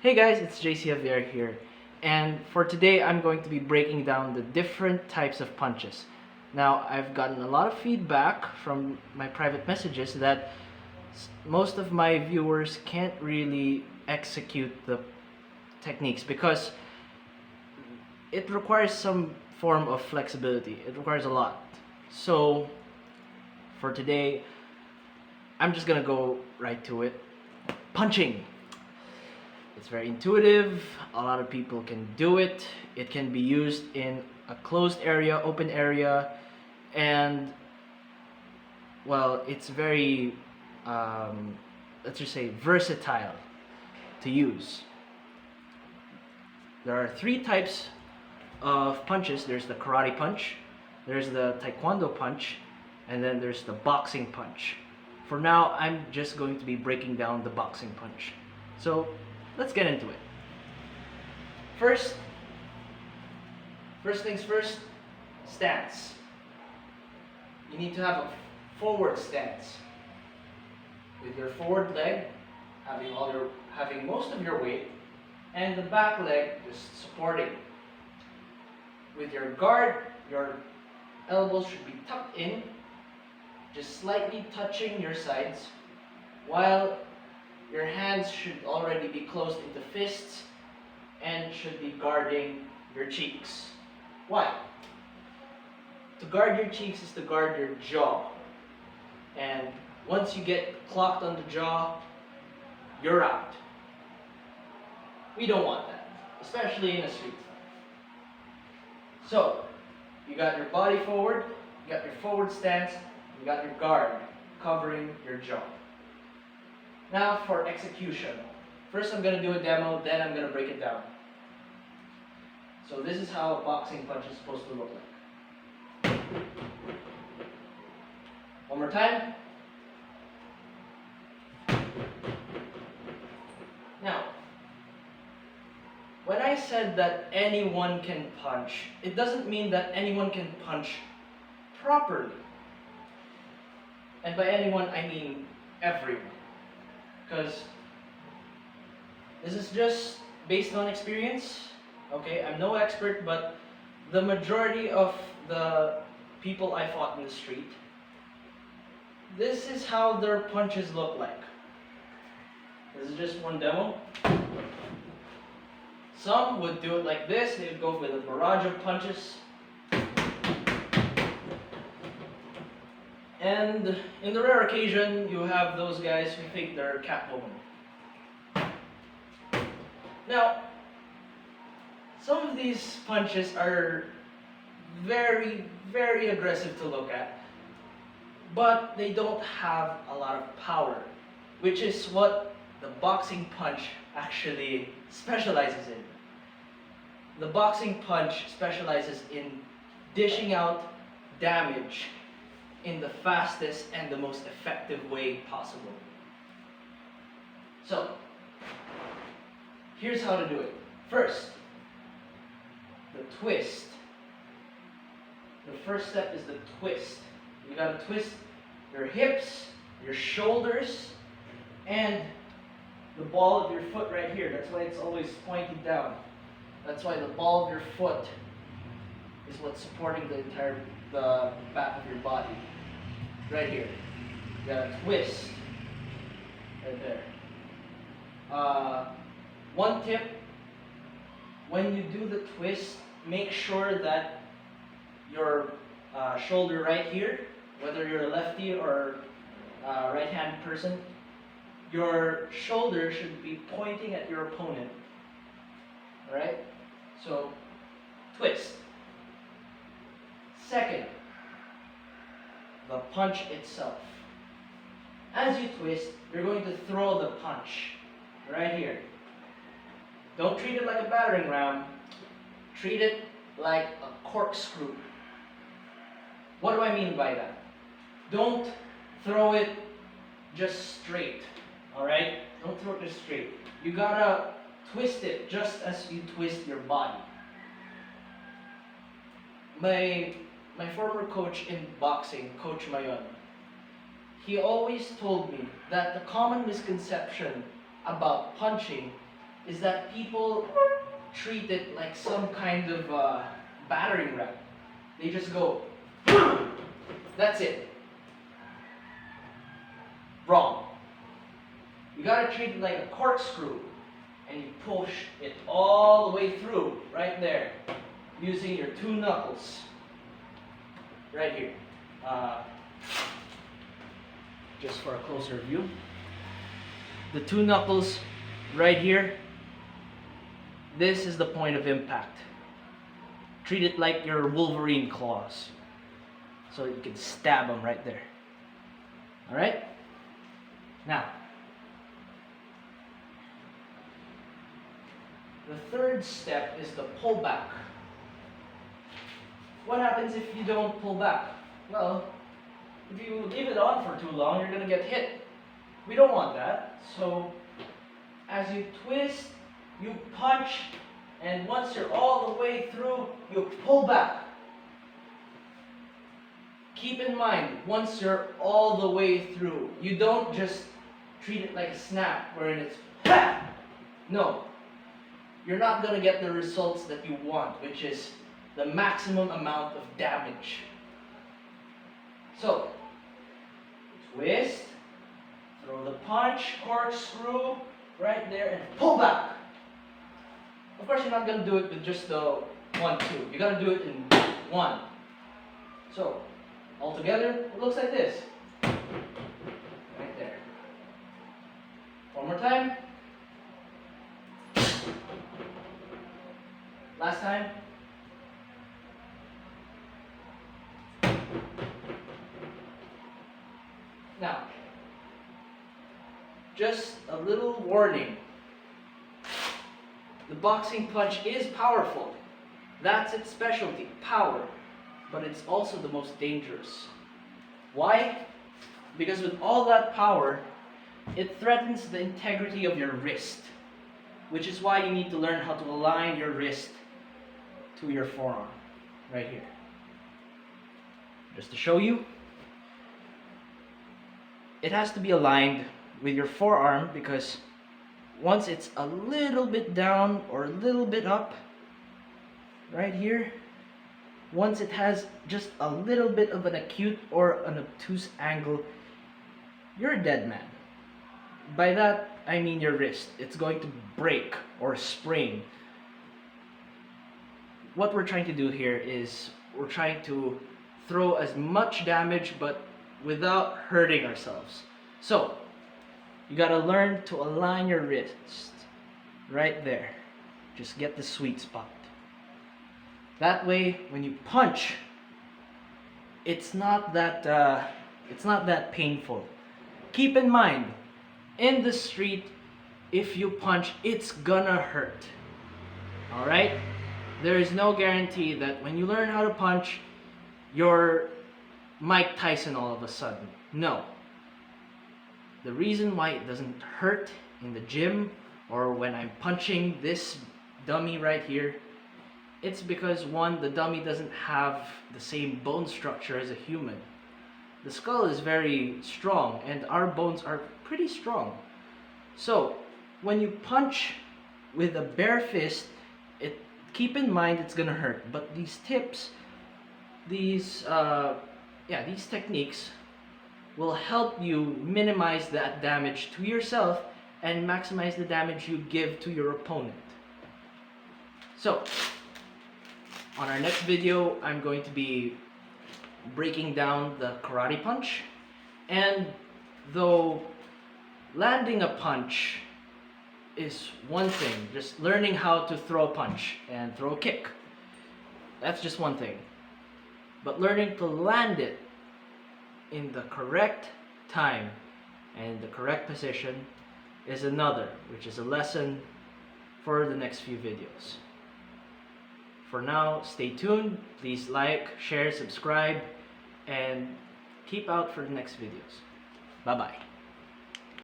Hey guys, it's JC Javier here, and for today I'm going to be breaking down the different types of punches. Now, I've gotten a lot of feedback from my private messages that most of my viewers can't really execute the techniques because it requires some form of flexibility. It requires a lot. So, for today, I'm just gonna go right to it. Punching. It's very intuitive. A lot of people can do it. It can be used in a closed area, open area, and well, it's very, let's just say, versatile to use. There are three types of punches. There's the karate punch, there's the taekwondo punch, and then there's the boxing punch. For now, I'm just going to be breaking down the boxing punch. So let's get into it. First things first, stance. You need to have a forward stance with your forward leg having most of your weight, and the back leg just supporting. With your guard, your elbows should be tucked in, just slightly touching your sides, while your hands should already be closed into fists and should be guarding your cheeks. Why? To guard your cheeks is to guard your jaw. And once you get clocked on the jaw, you're out. We don't want that, especially in a street fight. So, you got your body forward, you got your forward stance, you got your guard covering your jaw. Now for execution. First I'm going to do a demo, then I'm going to break it down. So this is how a boxing punch is supposed to look like. One more time. Now, when I said that anyone can punch, it doesn't mean that anyone can punch properly. And by anyone, I mean everyone. Because this is just based on experience. Okay, I'm no expert, but the majority of the people I fought in the street, this is how their punches look like. This is just one demo. Some would do it like this. They would go with a barrage of punches. And in the rare occasion, you have those guys who think they're Catwoman. Now, some of these punches are very, very aggressive to look at, but they don't have a lot of power, which is what the boxing punch actually specializes in. The boxing punch specializes in dishing out damage in the fastest and the most effective way possible. So, here's how to do it. First, the twist. The first step is the twist. You gotta twist your hips, your shoulders, and the ball of your foot right here. That's why it's always pointed down. That's why the ball of your foot is what's supporting the back of your body. Right here. You gotta twist. Right there. One tip, when you do the twist, make sure that your shoulder right here, whether you're a lefty or a right-hand person, your shoulder should be pointing at your opponent. Alright? So, twist. Second, the punch itself. As you twist, you're going to throw the punch right here. Don't treat it like a battering ram. Treat it like a corkscrew. What do I mean by that? Don't throw it just straight. Alright? Don't throw it just straight. You gotta twist it just as you twist your body. My former coach in boxing, Coach Mayon, he always told me that the common misconception about punching is that people treat it like some kind of battering ram. They just go, that's it. Wrong. You gotta treat it like a corkscrew, and you push it all the way through, right there, using your two knuckles, right here. Just for a closer view. The two knuckles right here, this is the point of impact. Treat it like your Wolverine claws, so you can stab them right there. Alright? Now, the third step is the pullback. What happens if you don't pull back? Well, if you leave it on for too long, you're going to get hit. We don't want that. So, as you twist, you punch, and once you're all the way through, you pull back. Keep in mind, once you're all the way through, you don't just treat it like a snap, wherein it's ha! No. You're not going to get the results that you want, which is the maximum amount of damage. So, twist, throw the punch, corkscrew, right there, and pull back. Of course, you're not going to do it with just the 1, 2. You got to do it in 1. So, all together, it looks like this. Right there. One more time. Last time. Now, just a little warning. The boxing punch is powerful. That's its specialty, power. But it's also the most dangerous. Why? Because with all that power, it threatens the integrity of your wrist. Which is why you need to learn how to align your wrist to your forearm. Right here. Just to show you, it has to be aligned with your forearm, because once it's a little bit down or a little bit up, right here, once it has just a little bit of an acute or an obtuse angle, you're a dead man. By that, I mean your wrist. It's going to break or sprain. What we're trying to do here is we're trying to throw as much damage but without hurting ourselves. So, you gotta learn to align your wrist right there. Just get the sweet spot. That way, when you punch, it's not that painful. Keep in mind, in the street, if you punch, it's gonna hurt. Alright? There is no guarantee that when you learn how to punch, you're Mike Tyson all of a sudden. No. The reason why it doesn't hurt in the gym or when I'm punching this dummy right here, it's because, one, the dummy doesn't have the same bone structure as a human. The skull is very strong and our bones are pretty strong. So, when you punch with a bare fist, keep in mind it's gonna hurt. But these tips, these techniques will help you minimize that damage to yourself and maximize the damage you give to your opponent. So, on our next video, I'm going to be breaking down the karate punch. And though landing a punch is one thing, just learning how to throw a punch and throw a kick, that's just one thing. But learning to land it in the correct time and the correct position is another, which is a lesson for the next few videos. For now, stay tuned. Please like, share, subscribe, and keep out for the next videos. Bye-bye.